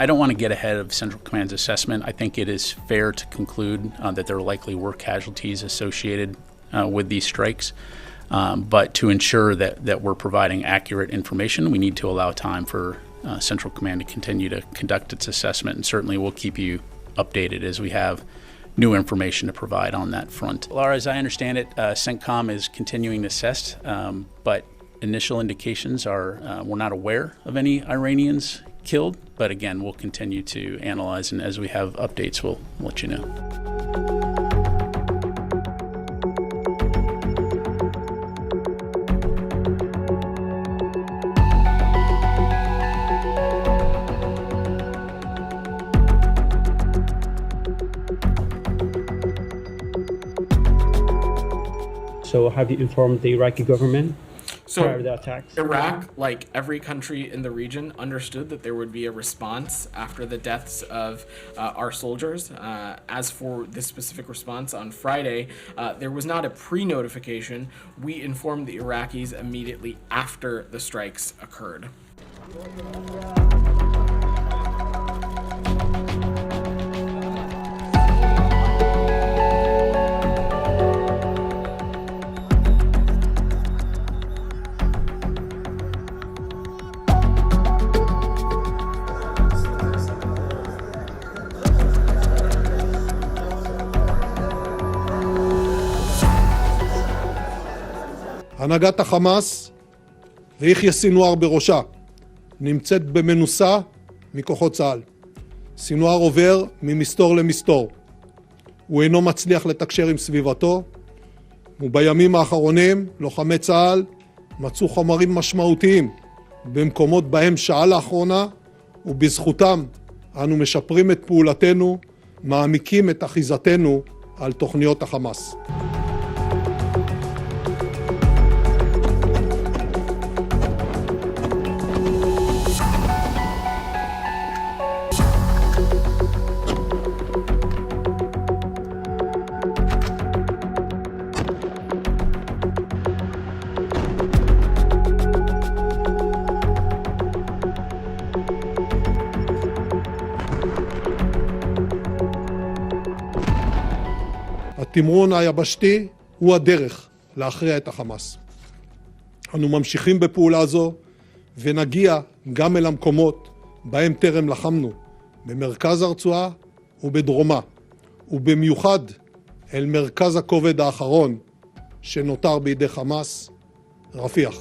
I don't want to get ahead of Central Command's assessment. I think it is fair to conclude that there likely were casualties associated with these strikes. But to ensure that we're providing accurate information, we need to allow time for Central Command to continue to conduct its assessment, and certainly we'll keep you updated as we have new information to provide on that front. Laura, as I understand it, CENTCOM is continuing to assess, but initial indications are we're not aware of any Iranians killed, but again, we'll continue to analyze, and as we have updates, we'll let you know. So have you informed the Iraqi government prior to the attacks? Iraq, like every country in the region, understood that there would be a response after the deaths of our soldiers. As for this specific response on Friday, there was not a pre-notification. We informed the Iraqis immediately after the strikes occurred. הנהגת החמאס ויחיא סינואר בראשה נמצאת במנוסה מכוחות צה"ל. סינואר עובר ממסתור למסתור. הוא אינו מצליח לתקשר עם סביבתו, ובימים האחרונים לוחמי צה"ל מצאו חומרים משמעותיים במקומות בהם שעה לאחרונה, ובזכותם אנו משפרים את פעולתנו, מעמיקים את אחיזתנו על תוכניות החמאס. התמרון היבשתי הוא הדרך להכריע את החמאס. אנו ממשיכים בפעולה זו ונגיע גם אל המקומות בהם טרם לחמנו, במרכז הרצועה ובדרומה, ובמיוחד אל מרכז הכובד האחרון שנותר בידי חמאס, רפיח.